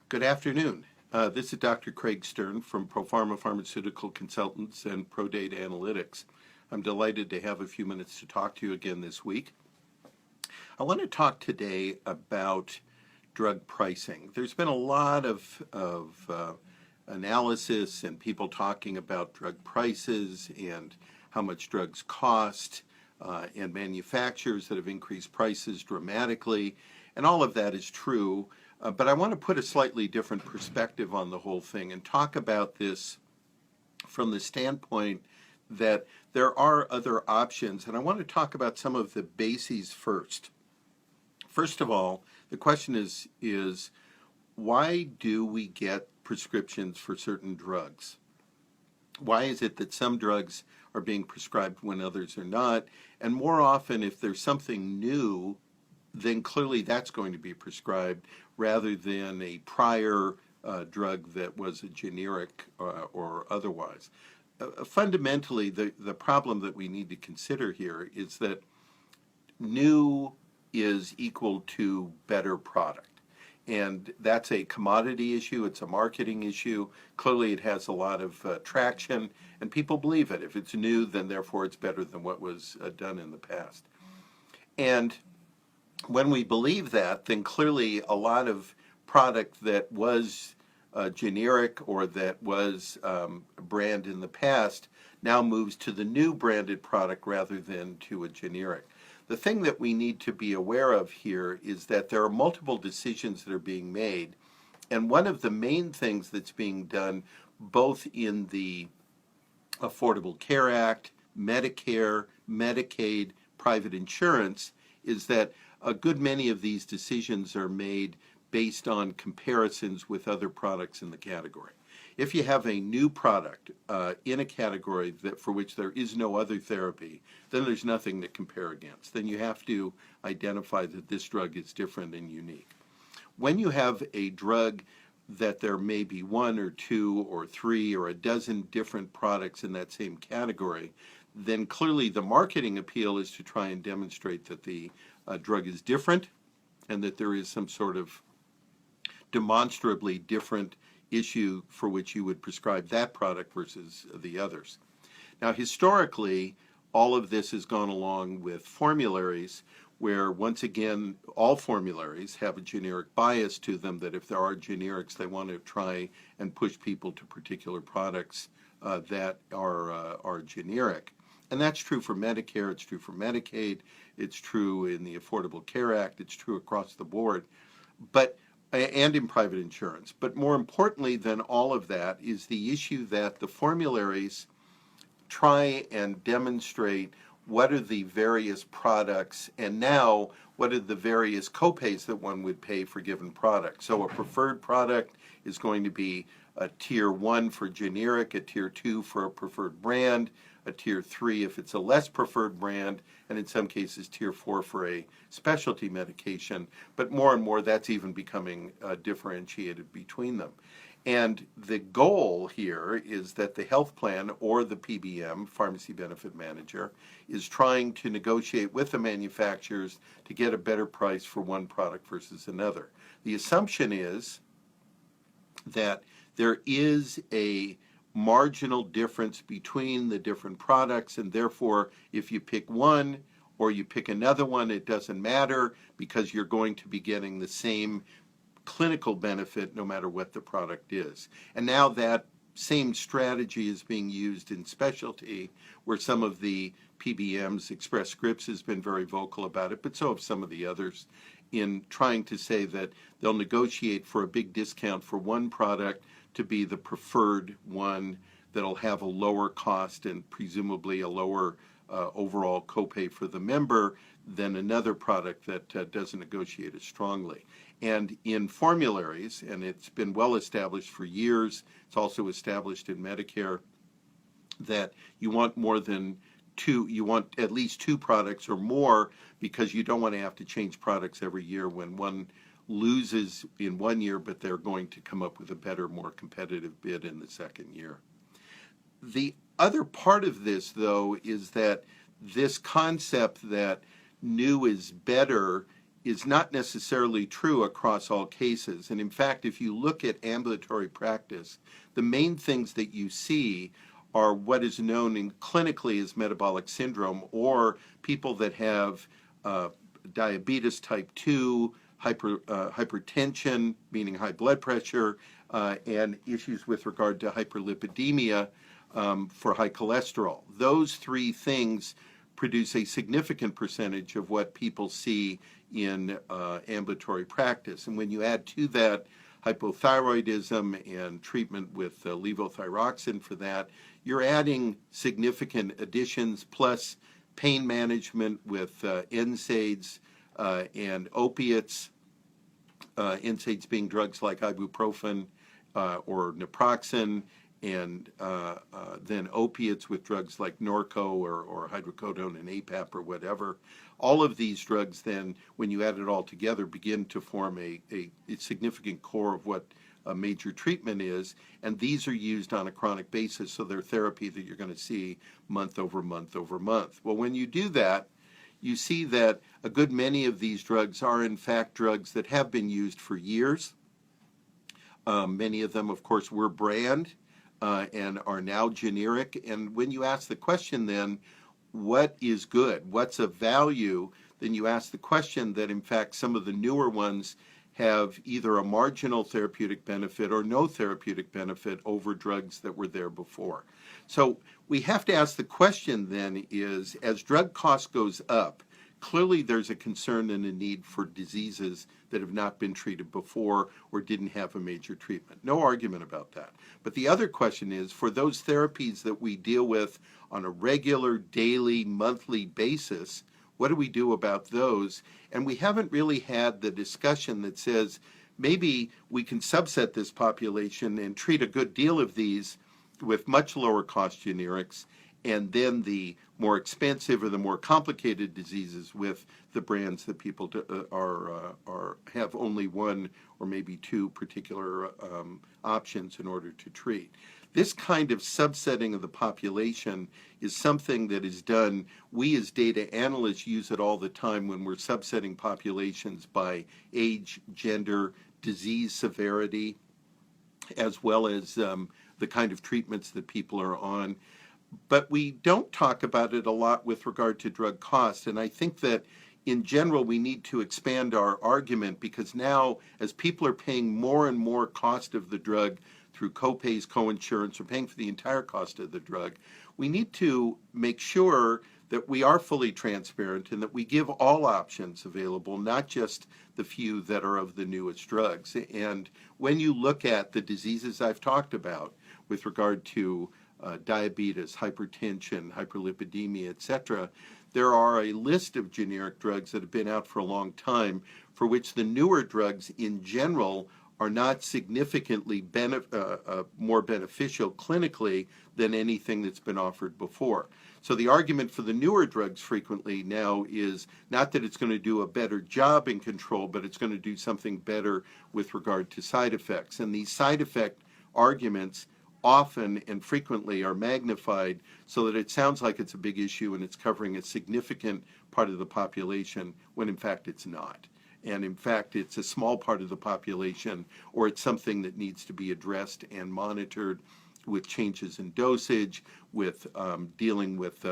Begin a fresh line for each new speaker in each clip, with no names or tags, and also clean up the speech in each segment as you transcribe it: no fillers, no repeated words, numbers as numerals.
Good afternoon. This is Dr. Craig Stern from Pharma Pharmaceutical Consultants and ProData Analytics. I'm delighted to have a few minutes to talk to you again this week. I want to talk today about drug pricing. There's been a lot of analysis and people talking about drug prices and how much drugs cost and manufacturers that have increased prices dramatically, and all of that is true. But I want to put a slightly different perspective on the whole thing and talk about this from the standpoint that there are other options, and I want to talk about some of the bases first. First of all, the question is why do we get prescriptions for certain drugs? Why is it that some drugs are being prescribed when others are not? And more often, if there's something new, then clearly that's going to be prescribed rather than a prior drug that was a generic or otherwise. Fundamentally, the problem that we need to consider here is that new is equal to better product. And that's a commodity issue, it's a marketing issue. Clearly it has a lot of traction, and people believe it. If it's new, then therefore it's better than what was done in the past. And when we believe that, then clearly a lot of product that was generic or that was brand in the past now moves to the new branded product rather than to a generic. The thing that we need to be aware of here is that there are multiple decisions that are being made, and one of the main things that's being done both in the Affordable Care Act, Medicare, Medicaid, private insurance is that a good many of these decisions are made based on comparisons with other products in the category. If you have a new product in a category that for which there is no other therapy, then there's nothing to compare against. Then you have to identify that this drug is different and unique. When you have a drug that there may be one or two or three or a dozen different products in that same category, then clearly the marketing appeal is to try and demonstrate that the drug is different and that there is some sort of demonstrably different issue for which you would prescribe that product versus the others. Now, historically, all of this has gone along with formularies where, once again, all formularies have a generic bias to them, that if there are generics, they want to try and push people to particular products that are generic. And that's true for Medicare, it's true for Medicaid, it's true in the Affordable Care Act, it's true across the board, and in private insurance. But more importantly than all of that is the issue that the formularies try and demonstrate what are the various products, and now what are the various copays that one would pay for given products. So a preferred product is going to be a tier 1 for generic, a tier 2 for a preferred brand, a tier 3 if it's a less preferred brand, and in some cases tier 4 for a specialty medication. But more and more that's even becoming differentiated between them. And the goal here is that the health plan or the PBM, Pharmacy Benefit Manager, is trying to negotiate with the manufacturers to get a better price for one product versus another. The assumption is that there is a marginal difference between the different products, and therefore if you pick one or you pick another one, it doesn't matter because you're going to be getting the same clinical benefit no matter what the product is. And now that same strategy is being used in specialty, where some of the PBMs, Express Scripts has been very vocal about it, but so have some of the others, in trying to say that they'll negotiate for a big discount for one product to be the preferred one that'll have a lower cost and presumably a lower overall copay for the member than another product that doesn't negotiate as strongly. And in formularies, and it's been well established for years, it's also established in Medicare, that you want more than two, you want at least two products or more, because you don't want to have to change products every year when one loses in one year, but they're going to come up with a better, more competitive bid in the second year. The other part of this, though, is that this concept that new is better is not necessarily true across all cases. And in fact, if you look at ambulatory practice, the main things that you see are what is known clinically as metabolic syndrome, or people that have diabetes type 2, hypertension, meaning high blood pressure, and issues with regard to hyperlipidemia for high cholesterol. Those three things produce a significant percentage of what people see in ambulatory practice. And when you add to that hypothyroidism and treatment with levothyroxine for that, you're adding significant additions, plus pain management with NSAIDs and opiates, NSAIDs being drugs like ibuprofen or naproxen, and then opiates with drugs like Norco or hydrocodone and APAP or whatever. All of these drugs then, when you add it all together, begin to form a significant core of what a major treatment is, and these are used on a chronic basis, so they're therapy that you're going to see month over month over month. Well, when you do that, you see that a good many of these drugs are in fact drugs that have been used for years. Many of them, of course, were brand and are now generic. And when you ask the question then, what is good? What's of value? Then you ask the question that in fact some of the newer ones have either a marginal therapeutic benefit or no therapeutic benefit over drugs that were there before. So we have to ask the question then is, as drug cost goes up, clearly there's a concern and a need for diseases that have not been treated before or didn't have a major treatment. No argument about that. But the other question is, for those therapies that we deal with on a regular, daily, monthly basis, what do we do about those? And we haven't really had the discussion that says maybe we can subset this population and treat a good deal of these with much lower cost generics, and then the more expensive or the more complicated diseases with the brands that people have only one or maybe two particular options in order to treat. This kind of subsetting of the population is something that is done. We as data analysts use it all the time when we're subsetting populations by age, gender, disease severity, as well as the kind of treatments that people are on. But we don't talk about it a lot with regard to drug cost. And I think that in general, we need to expand our argument, because now as people are paying more and more cost of the drug through copays, coinsurance, or paying for the entire cost of the drug, we need to make sure that we are fully transparent and that we give all options available, not just the few that are of the newest drugs. And when you look at the diseases I've talked about with regard to diabetes, hypertension, hyperlipidemia, etc., there are a list of generic drugs that have been out for a long time for which the newer drugs in general are not significantly more beneficial clinically than anything that's been offered before. So the argument for the newer drugs frequently now is not that it's going to do a better job in control, but it's going to do something better with regard to side effects. And these side effect arguments often and frequently are magnified so that it sounds like it's a big issue and it's covering a significant part of the population, when in fact it's not. And in fact, it's a small part of the population, or it's something that needs to be addressed and monitored with changes in dosage, with dealing with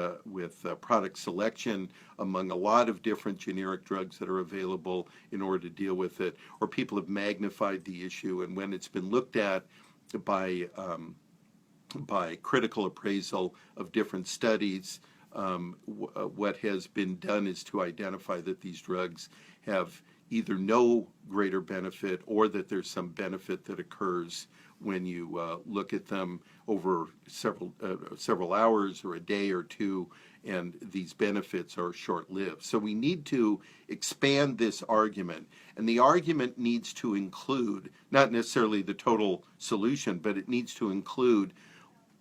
product selection among a lot of different generic drugs that are available in order to deal with it. Or people have magnified the issue, and when it's been looked at by critical appraisal of different studies, what has been done is to identify that these drugs have either no greater benefit, or that there's some benefit that occurs when you look at them over several hours or a day or two, and these benefits are short-lived. So we need to expand this argument, and the argument needs to include not necessarily the total solution, but it needs to include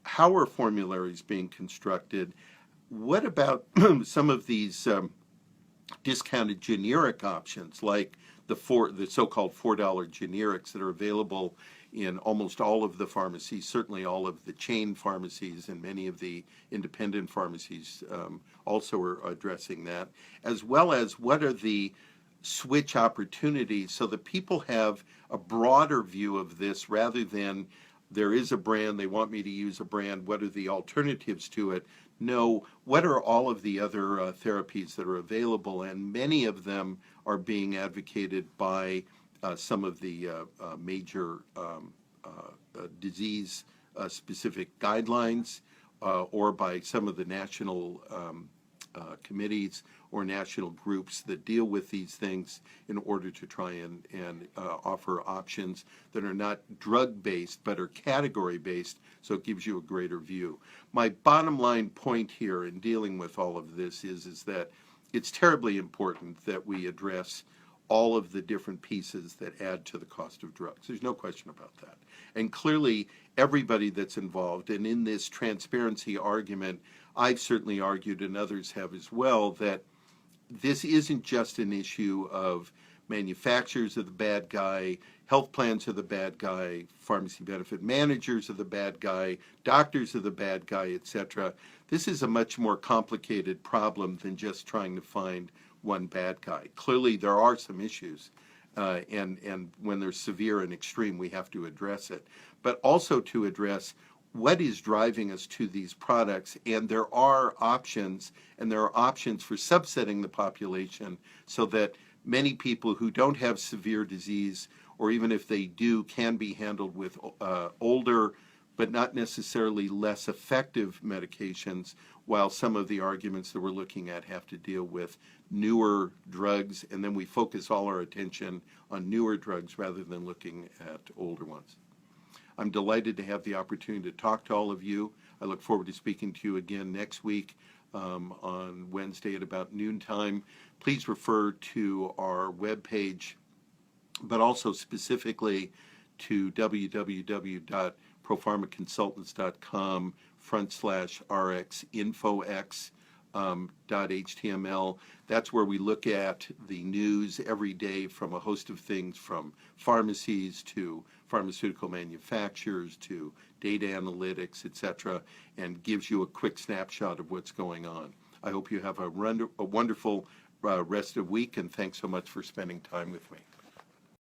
how are formularies being constructed. What about some of these discounted generic options, like the so-called $4 generics that are available in almost all of the pharmacies, certainly all of the chain pharmacies, and many of the independent pharmacies also are addressing that, as well as what are the switch opportunities so that people have a broader view of this rather than there is a brand, they want me to use a brand, what are the alternatives to it? No, what are all of the other therapies that are available? And many of them are being advocated by some of the major disease-specific guidelines or by some of the national committees or national groups that deal with these things in order to try and offer options that are not drug-based but are category-based, so it gives you a greater view. My bottom line point here in dealing with all of this is that it's terribly important that we address all of the different pieces that add to the cost of drugs. There's no question about that. And clearly, everybody that's involved, and in this transparency argument, I've certainly argued, and others have as well, that this isn't just an issue of manufacturers are the bad guy, health plans are the bad guy, pharmacy benefit managers are the bad guy, doctors are the bad guy, etc. This is a much more complicated problem than just trying to find one bad guy. Clearly, there are some issues, and when they're severe and extreme, we have to address it. But also to address what is driving us to these products, and there are options, and there are options for subsetting the population so that many people who don't have severe disease, or even if they do, can be handled with older but not necessarily less effective medications, while some of the arguments that we're looking at have to deal with newer drugs, and then we focus all our attention on newer drugs rather than looking at older ones. I'm delighted to have the opportunity to talk to all of you. I look forward to speaking to you again next week on Wednesday at about noontime. Please refer to our webpage, but also specifically to www.profarmaconsultants.com/rxinfox.html. That's where we look at the news every day from a host of things, from pharmacies to pharmaceutical manufacturers to data analytics, etc., and gives you a quick snapshot of what's going on. I hope you have a wonderful rest of the week, and thanks so much for spending time with me.